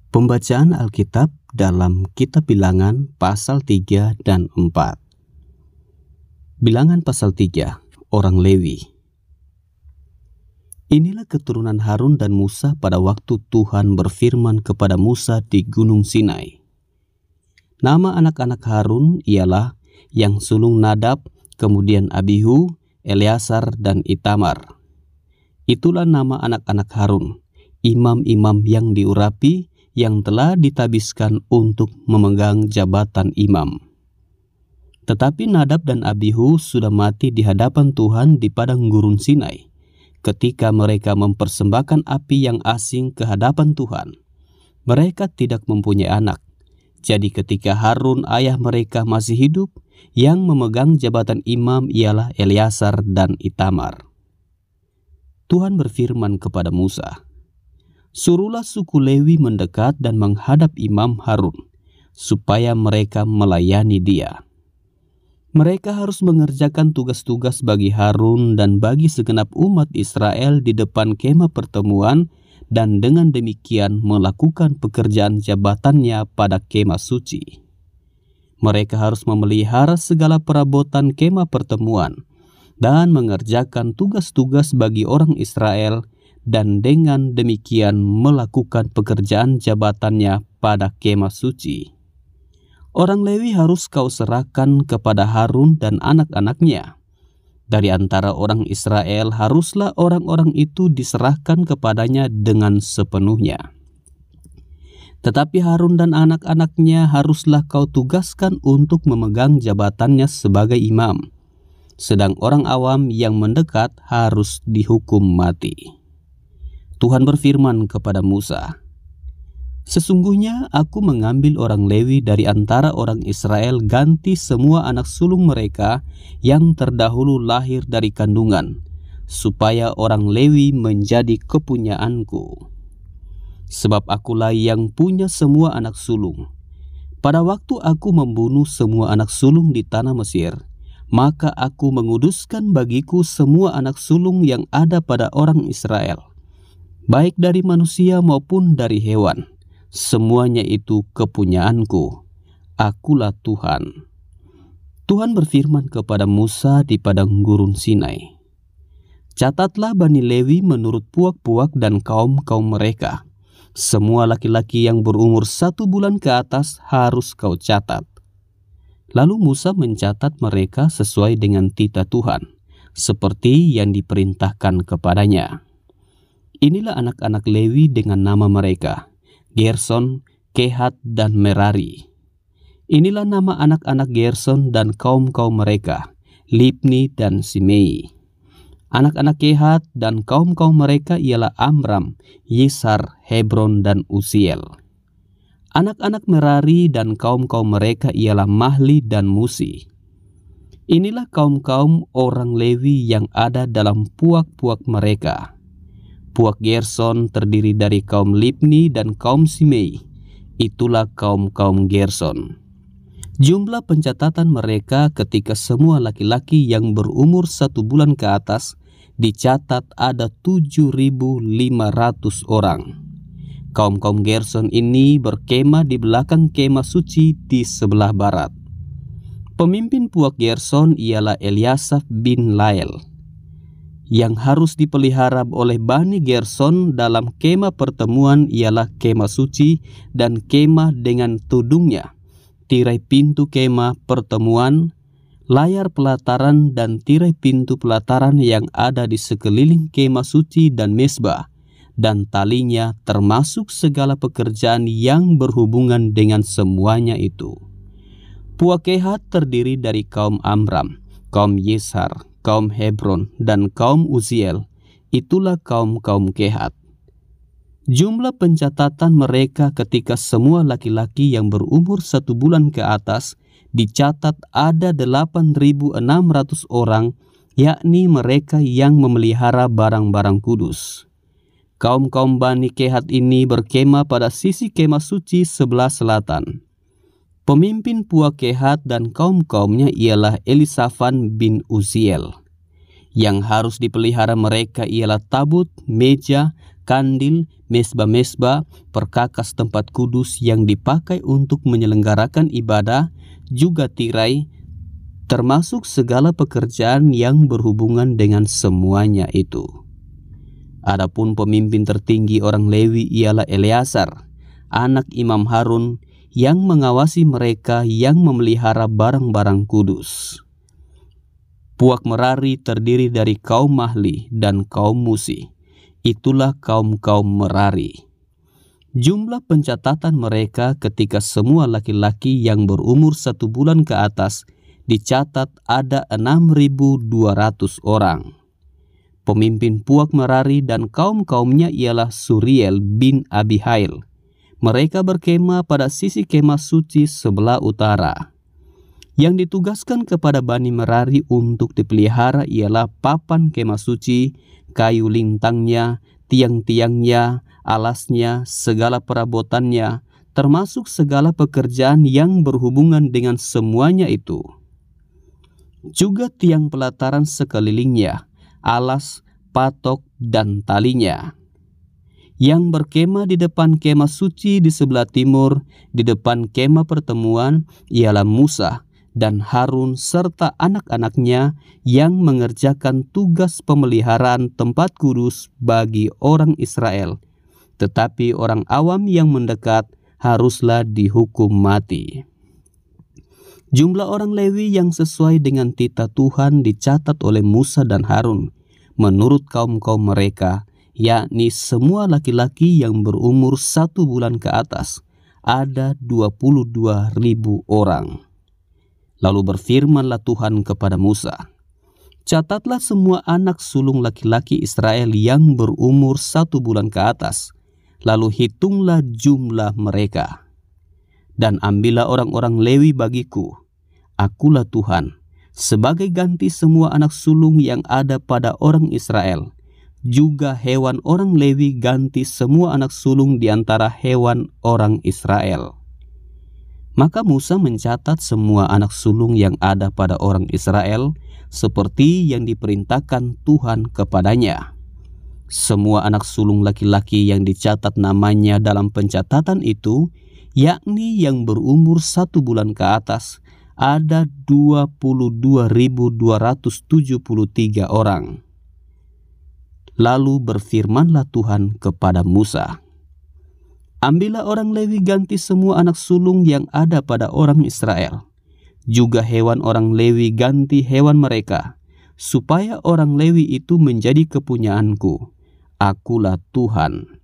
Pembacaan Alkitab dalam Kitab Bilangan pasal 3 dan 4. Bilangan pasal 3, orang Lewi. Inilah keturunan Harun dan Musa pada waktu Tuhan berfirman kepada Musa di Gunung Sinai. Nama anak-anak Harun ialah yang sulung Nadab, kemudian Abihu, Eleazar, dan Itamar. Itulah nama anak-anak Harun, imam-imam yang diurapi, yang telah ditabiskan untuk memegang jabatan imam. Tetapi Nadab dan Abihu sudah mati di hadapan Tuhan di padang gurun Sinai, ketika mereka mempersembahkan api yang asing ke hadapan Tuhan. Mereka tidak mempunyai anak. Jadi ketika Harun ayah mereka masih hidup, yang memegang jabatan imam ialah Eleazar dan Itamar. Tuhan berfirman kepada Musa, "Suruhlah suku Lewi mendekat dan menghadap Imam Harun, supaya mereka melayani dia. Mereka harus mengerjakan tugas-tugas bagi Harun dan bagi segenap umat Israel di depan kemah pertemuan, dan dengan demikian melakukan pekerjaan jabatannya pada kemah suci. Mereka harus memelihara segala perabotan kemah pertemuan, dan mengerjakan tugas-tugas bagi orang Israel, dan dengan demikian melakukan pekerjaan jabatannya pada kemah suci. Orang Lewi harus kau serahkan kepada Harun dan anak-anaknya. Dari antara orang Israel haruslah orang-orang itu diserahkan kepadanya dengan sepenuhnya. Tetapi Harun dan anak-anaknya haruslah kau tugaskan untuk memegang jabatannya sebagai imam. Sedang orang awam yang mendekat harus dihukum mati." Tuhan berfirman kepada Musa, "Sesungguhnya aku mengambil orang Lewi dari antara orang Israel ganti semua anak sulung mereka yang terdahulu lahir dari kandungan, supaya orang Lewi menjadi kepunyaanku. Sebab akulah yang punya semua anak sulung. Pada waktu aku membunuh semua anak sulung di tanah Mesir, maka aku menguduskan bagiku semua anak sulung yang ada pada orang Israel, baik dari manusia maupun dari hewan. Semuanya itu kepunyaanku. Akulah Tuhan." Tuhan berfirman kepada Musa di padang gurun Sinai, "Catatlah Bani Lewi menurut puak-puak dan kaum-kaum mereka. Semua laki-laki yang berumur 1 bulan ke atas harus kau catat." Lalu Musa mencatat mereka sesuai dengan titah Tuhan, seperti yang diperintahkan kepadanya. Inilah anak-anak Lewi dengan nama mereka: Gerson, Kehat, dan Merari. Inilah nama anak-anak Gerson dan kaum-kaum mereka: Libni dan Simei. Anak-anak Kehat dan kaum-kaum mereka ialah Amram, Yishar, Hebron, dan Uziel. Anak-anak Merari dan kaum-kaum mereka ialah Mahli dan Musi. Inilah kaum-kaum orang Lewi yang ada dalam puak-puak mereka. Puak Gerson terdiri dari kaum Libni dan kaum Simei. Itulah kaum-kaum Gerson. Jumlah pencatatan mereka ketika semua laki-laki yang berumur 1 bulan ke atas dicatat ada 7.500 orang. Kaum-kaum Gerson ini berkemah di belakang kemah suci di sebelah barat. Pemimpin puak Gerson ialah Eliasaf bin Lael. Yang harus dipelihara oleh Bani Gerson dalam kemah pertemuan ialah kemah suci dan kemah dengan tudungnya, tirai pintu kemah pertemuan, layar pelataran dan tirai pintu pelataran yang ada di sekeliling kemah suci dan mezbah, dan talinya, termasuk segala pekerjaan yang berhubungan dengan semuanya itu. Puak Kehat terdiri dari kaum Amram, kaum Yishar, kaum Hebron, dan kaum Uziel. Itulah kaum-kaum Kehat. Jumlah pencatatan mereka ketika semua laki-laki yang berumur 1 bulan ke atas dicatat ada 8.600 orang, yakni mereka yang memelihara barang-barang kudus. Kaum-kaum Bani Kehat ini berkemah pada sisi kemah suci sebelah selatan. Pemimpin puak Kehat dan kaum-kaumnya ialah Elisafan bin Uziel. Yang harus dipelihara mereka ialah tabut, meja, kandil, mesbah-mesbah, perkakas tempat kudus yang dipakai untuk menyelenggarakan ibadah, juga tirai, termasuk segala pekerjaan yang berhubungan dengan semuanya itu. Adapun pemimpin tertinggi orang Lewi ialah Eleazar, anak Imam Harun, yang mengawasi mereka yang memelihara barang-barang kudus. Puak Merari terdiri dari kaum Mahli dan kaum Musi. Itulah kaum-kaum Merari. Jumlah pencatatan mereka ketika semua laki-laki yang berumur 1 bulan ke atas dicatat ada 6.200 orang. Pemimpin Puak Merari dan kaum-kaumnya ialah Suriel bin Abihail. Mereka berkemah pada sisi kemah suci sebelah utara. Yang ditugaskan kepada Bani Merari untuk dipelihara ialah papan kemah suci, kayu lintangnya, tiang-tiangnya, alasnya, segala perabotannya, termasuk segala pekerjaan yang berhubungan dengan semuanya itu. Juga tiang pelataran sekelilingnya, alas, patok, dan talinya. Yang berkemah di depan kemah suci di sebelah timur, di depan kemah pertemuan, ialah Musa dan Harun serta anak-anaknya yang mengerjakan tugas pemeliharaan tempat kudus bagi orang Israel. Tetapi orang awam yang mendekat haruslah dihukum mati. Jumlah orang Lewi yang sesuai dengan titah Tuhan dicatat oleh Musa dan Harun menurut kaum-kaum mereka, yakni semua laki-laki yang berumur 1 bulan ke atas, ada 22.000 orang. Lalu berfirmanlah Tuhan kepada Musa, catatlah semua anak sulung laki-laki Israel yang berumur 1 bulan ke atas, lalu hitunglah jumlah mereka. Dan ambillah orang-orang Lewi bagiku, akulah Tuhan, sebagai ganti semua anak sulung yang ada pada orang Israel. Juga hewan orang Lewi ganti semua anak sulung di antara hewan orang Israel. Maka Musa mencatat semua anak sulung yang ada pada orang Israel seperti yang diperintahkan Tuhan kepadanya. Semua anak sulung laki-laki yang dicatat namanya dalam pencatatan itu, yakni yang berumur 1 bulan ke atas, ada 22.273 orang. Lalu berfirmanlah Tuhan kepada Musa, ambillah orang Lewi ganti semua anak sulung yang ada pada orang Israel. Juga hewan orang Lewi ganti hewan mereka, supaya orang Lewi itu menjadi kepunyaanku. Akulah Tuhan.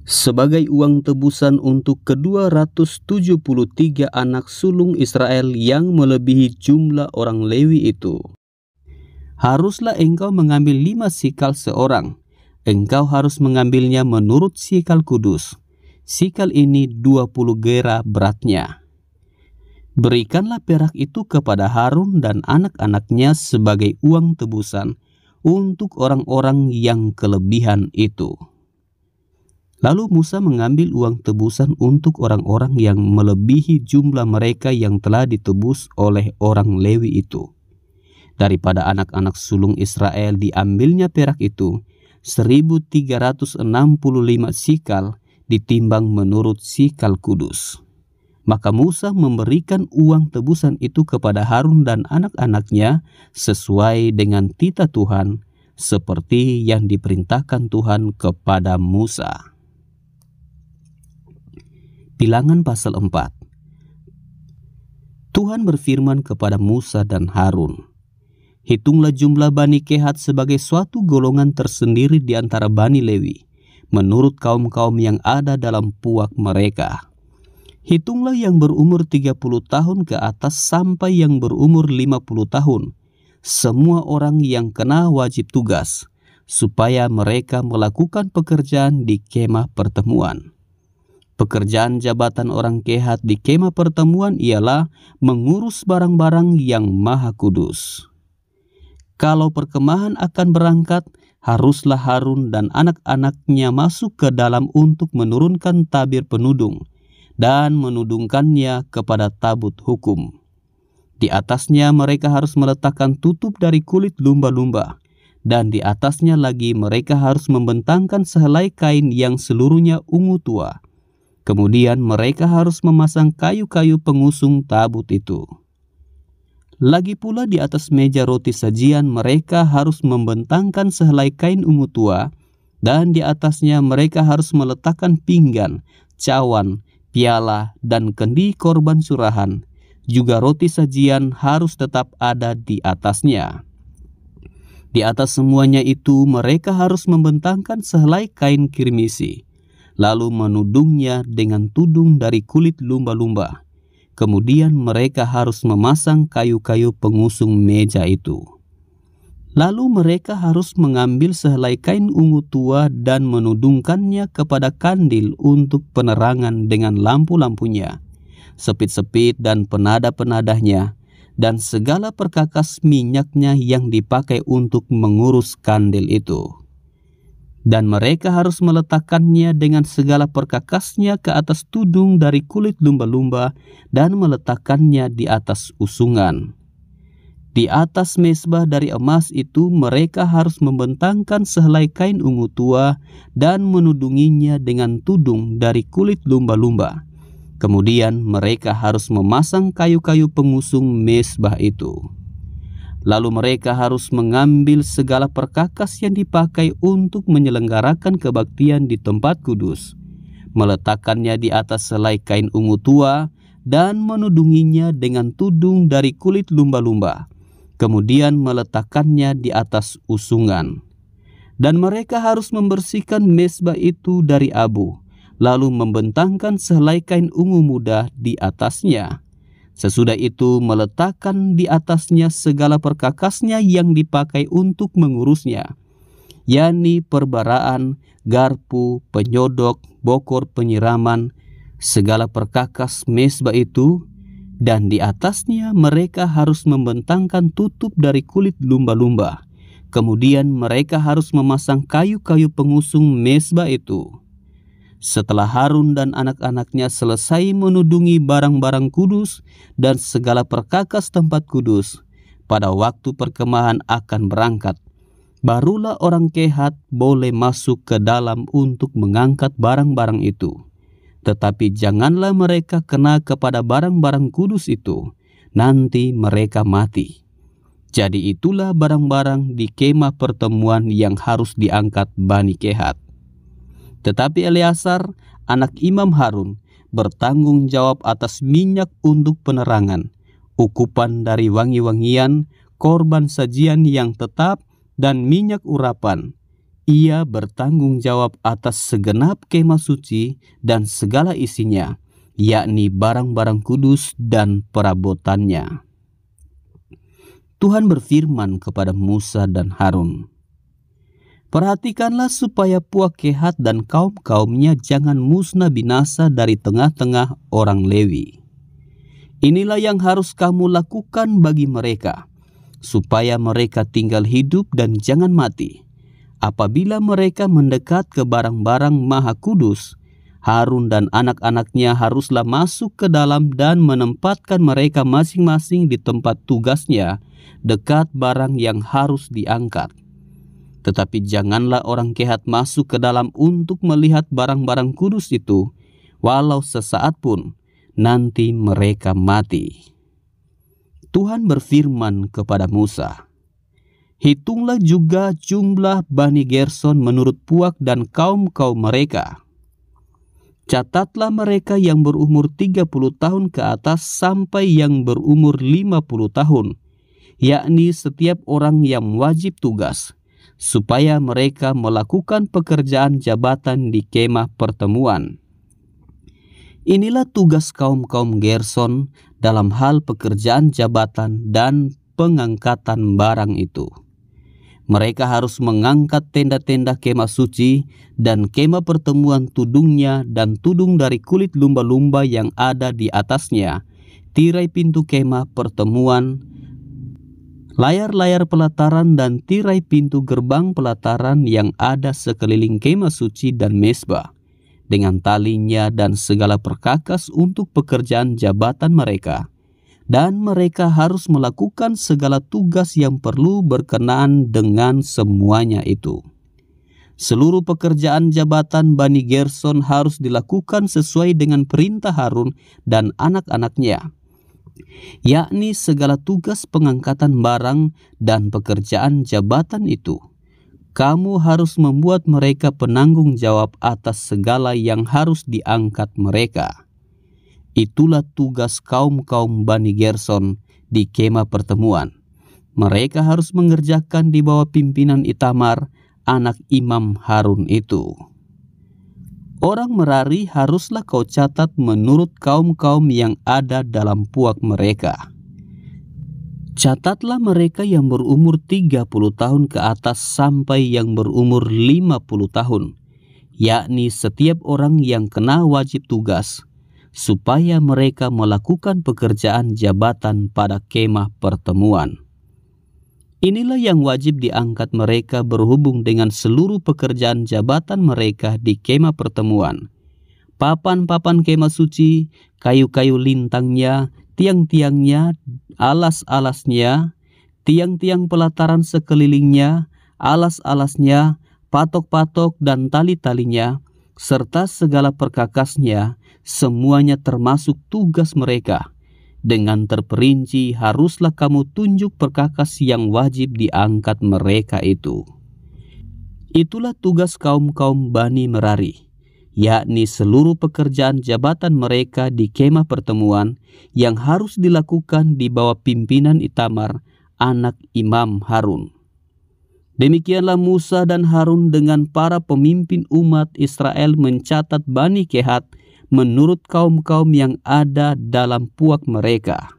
Sebagai uang tebusan untuk ke-273 anak sulung Israel yang melebihi jumlah orang Lewi itu, haruslah engkau mengambil 5 sikal seorang. Engkau harus mengambilnya menurut sikal kudus. Sikal ini 20 gera beratnya. Berikanlah perak itu kepada Harun dan anak-anaknya sebagai uang tebusan untuk orang-orang yang kelebihan itu. Lalu Musa mengambil uang tebusan untuk orang-orang yang melebihi jumlah mereka yang telah ditebus oleh orang Lewi itu. Daripada anak-anak sulung Israel diambilnya perak itu 1.365 sikal ditimbang menurut sikal kudus. Maka Musa memberikan uang tebusan itu kepada Harun dan anak-anaknya sesuai dengan titah Tuhan, seperti yang diperintahkan Tuhan kepada Musa. Bilangan pasal 4. Tuhan berfirman kepada Musa dan Harun, hitunglah jumlah Bani Kehat sebagai suatu golongan tersendiri di antara Bani Lewi, menurut kaum-kaum yang ada dalam puak mereka. Hitunglah yang berumur 30 tahun ke atas sampai yang berumur 50 tahun, semua orang yang kena wajib tugas, supaya mereka melakukan pekerjaan di kemah pertemuan. Pekerjaan jabatan orang Kehat di kemah pertemuan ialah mengurus barang-barang yang maha kudus. Kalau perkemahan akan berangkat, haruslah Harun dan anak-anaknya masuk ke dalam untuk menurunkan tabir penudung dan menudungkannya kepada tabut hukum. Di atasnya mereka harus meletakkan tutup dari kulit lumba-lumba dan di atasnya lagi mereka harus membentangkan sehelai kain yang seluruhnya ungu tua. Kemudian mereka harus memasang kayu-kayu pengusung tabut itu. Lagi pula di atas meja roti sajian mereka harus membentangkan sehelai kain ungu tua, dan di atasnya mereka harus meletakkan pinggan, cawan, piala, dan kendi korban surahan. Juga roti sajian harus tetap ada di atasnya. Di atas semuanya itu mereka harus membentangkan sehelai kain kirmisi, lalu menudungnya dengan tudung dari kulit lumba-lumba. Kemudian mereka harus memasang kayu-kayu pengusung meja itu. Lalu mereka harus mengambil sehelai kain ungu tua dan menudungkannya kepada kandil untuk penerangan dengan lampu-lampunya, sepit-sepit dan penada-penadanya, dan segala perkakas minyaknya yang dipakai untuk mengurus kandil itu. Dan mereka harus meletakkannya dengan segala perkakasnya ke atas tudung dari kulit lumba-lumba dan meletakkannya di atas usungan. Di atas mezbah dari emas itu mereka harus membentangkan sehelai kain ungu tua dan menudunginya dengan tudung dari kulit lumba-lumba. Kemudian mereka harus memasang kayu-kayu pengusung mezbah itu. Lalu mereka harus mengambil segala perkakas yang dipakai untuk menyelenggarakan kebaktian di tempat kudus, meletakkannya di atas selai kain ungu tua dan menudunginya dengan tudung dari kulit lumba-lumba. Kemudian meletakkannya di atas usungan. Dan mereka harus membersihkan mezbah itu dari abu, lalu membentangkan sehelai kain ungu muda di atasnya. Sesudah itu meletakkan di atasnya segala perkakasnya yang dipakai untuk mengurusnya, yakni perbaraan, garpu, penyodok, bokor penyiraman, segala perkakas mezbah itu, dan di atasnya mereka harus membentangkan tutup dari kulit lumba-lumba. Kemudian mereka harus memasang kayu-kayu pengusung mezbah itu. Setelah Harun dan anak-anaknya selesai menudungi barang-barang kudus dan segala perkakas tempat kudus, pada waktu perkemahan akan berangkat, barulah orang Kehat boleh masuk ke dalam untuk mengangkat barang-barang itu. Tetapi janganlah mereka kena kepada barang-barang kudus itu, nanti mereka mati. Jadi itulah barang-barang di kemah pertemuan yang harus diangkat Bani Kehat. Tetapi Eleazar, anak Imam Harun, bertanggung jawab atas minyak untuk penerangan, ukupan dari wangi-wangian, korban sajian yang tetap, dan minyak urapan. Ia bertanggung jawab atas segenap kemah suci dan segala isinya, yakni barang-barang kudus dan perabotannya. Tuhan berfirman kepada Musa dan Harun, "Perhatikanlah supaya puak Kehat dan kaum-kaumnya jangan musnah binasa dari tengah-tengah orang Lewi. Inilah yang harus kamu lakukan bagi mereka, supaya mereka tinggal hidup dan jangan mati. Apabila mereka mendekat ke barang-barang maha kudus, Harun dan anak-anaknya haruslah masuk ke dalam dan menempatkan mereka masing-masing di tempat tugasnya dekat barang yang harus diangkat. Tetapi janganlah orang Kehat masuk ke dalam untuk melihat barang-barang kudus itu, walau sesaat pun, nanti mereka mati." Tuhan berfirman kepada Musa, "Hitunglah juga jumlah Bani Gerson menurut puak dan kaum-kaum mereka. Catatlah mereka yang berumur 30 tahun ke atas sampai yang berumur 50 tahun, yakni setiap orang yang wajib tugas, supaya mereka melakukan pekerjaan jabatan di kemah pertemuan. Inilah tugas kaum-kaum Gerson dalam hal pekerjaan jabatan dan pengangkatan barang itu. Mereka harus mengangkat tenda-tenda kemah suci dan kemah pertemuan tudungnya dan tudung dari kulit lumba-lumba yang ada di atasnya, tirai pintu kemah pertemuan, layar-layar pelataran dan tirai pintu gerbang pelataran yang ada sekeliling kemah suci dan mezbah, dengan talinya dan segala perkakas untuk pekerjaan jabatan mereka, dan mereka harus melakukan segala tugas yang perlu berkenaan dengan semuanya itu. Seluruh pekerjaan jabatan Bani Gerson harus dilakukan sesuai dengan perintah Harun dan anak-anaknya, yakni segala tugas pengangkatan barang dan pekerjaan jabatan itu. Kamu harus membuat mereka penanggung jawab atas segala yang harus diangkat mereka. Itulah tugas kaum-kaum Bani Gerson di kemah pertemuan. Mereka harus mengerjakan di bawah pimpinan Itamar, anak Imam Harun itu. Orang Merari haruslah kau catat menurut kaum-kaum yang ada dalam puak mereka. Catatlah mereka yang berumur 30 tahun ke atas sampai yang berumur 50 tahun, yakni setiap orang yang kena wajib tugas, supaya mereka melakukan pekerjaan jabatan pada kemah pertemuan. Inilah yang wajib diangkat mereka berhubung dengan seluruh pekerjaan jabatan mereka di kemah pertemuan. Papan-papan kemah suci, kayu-kayu lintangnya, tiang-tiangnya, alas-alasnya, tiang-tiang pelataran sekelilingnya, alas-alasnya, patok-patok dan tali-talinya, serta segala perkakasnya, semuanya termasuk tugas mereka. Dengan terperinci haruslah kamu tunjuk perkakas yang wajib diangkat mereka itu. Itulah tugas kaum-kaum Bani Merari, yakni seluruh pekerjaan jabatan mereka di kemah pertemuan yang harus dilakukan di bawah pimpinan Itamar, anak Imam Harun. Demikianlah Musa dan Harun dengan para pemimpin umat Israel mencatat Bani Kehat menurut kaum-kaum yang ada dalam puak mereka,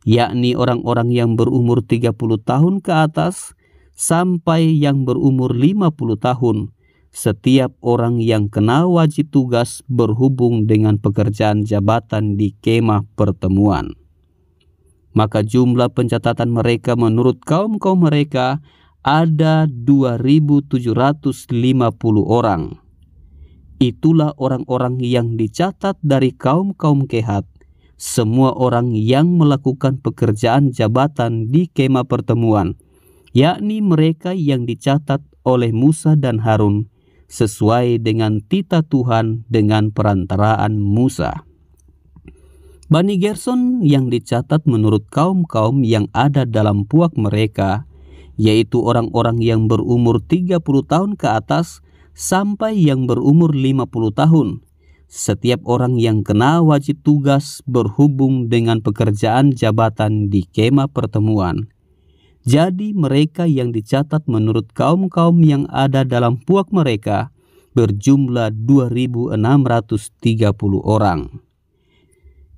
yakni orang-orang yang berumur 30 tahun ke atas sampai yang berumur 50 tahun, setiap orang yang kena wajib tugas berhubung dengan pekerjaan jabatan di kemah pertemuan. Maka jumlah pencatatan mereka menurut kaum-kaum mereka ada 2.750 orang. Itulah orang-orang yang dicatat dari kaum-kaum Kehat, semua orang yang melakukan pekerjaan jabatan di kemah pertemuan, yakni mereka yang dicatat oleh Musa dan Harun, sesuai dengan titah Tuhan dengan perantaraan Musa. Bani Gerson yang dicatat menurut kaum-kaum yang ada dalam puak mereka, yaitu orang-orang yang berumur 30 tahun ke atas, sampai yang berumur 50 tahun, setiap orang yang kena wajib tugas berhubung dengan pekerjaan jabatan di kemah pertemuan. Jadi mereka yang dicatat menurut kaum-kaum yang ada dalam puak mereka berjumlah 2.630 orang.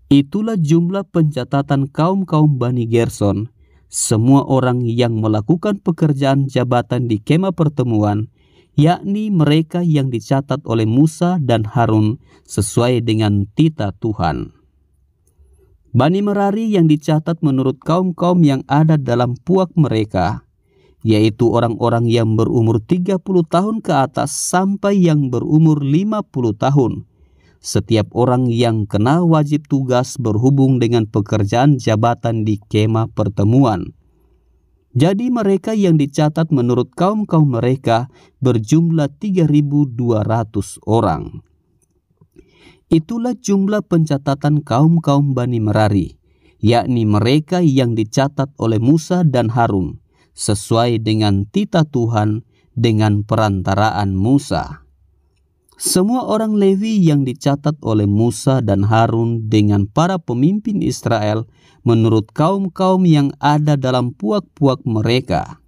Itulah jumlah pencatatan kaum-kaum Bani Gerson, semua orang yang melakukan pekerjaan jabatan di kemah pertemuan, yakni mereka yang dicatat oleh Musa dan Harun sesuai dengan titah Tuhan. Bani Merari yang dicatat menurut kaum-kaum yang ada dalam puak mereka, yaitu orang-orang yang berumur 30 tahun ke atas sampai yang berumur 50 tahun, setiap orang yang kena wajib tugas berhubung dengan pekerjaan jabatan di kemah pertemuan. Jadi mereka yang dicatat menurut kaum-kaum mereka berjumlah 3.200 orang. Itulah jumlah pencatatan kaum-kaum Bani Merari, yakni mereka yang dicatat oleh Musa dan Harun, sesuai dengan titah Tuhan dengan perantaraan Musa. Semua orang Lewi yang dicatat oleh Musa dan Harun dengan para pemimpin Israel menurut kaum-kaum yang ada dalam puak-puak mereka,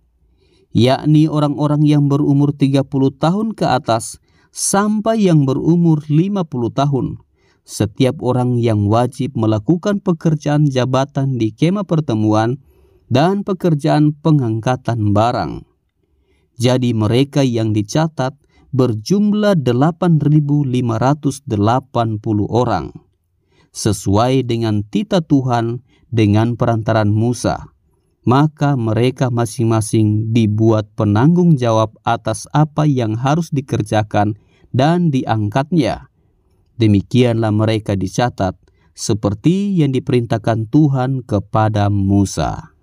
yakni orang-orang yang berumur 30 tahun ke atas sampai yang berumur 50 tahun, setiap orang yang wajib melakukan pekerjaan jabatan di kemah pertemuan dan pekerjaan pengangkatan barang. Jadi mereka yang dicatat berjumlah 8.580 orang, sesuai dengan titah Tuhan dengan perantaran Musa. Maka mereka masing-masing dibuat penanggung jawab atas apa yang harus dikerjakan dan diangkatnya. Demikianlah mereka dicatat seperti yang diperintahkan Tuhan kepada Musa.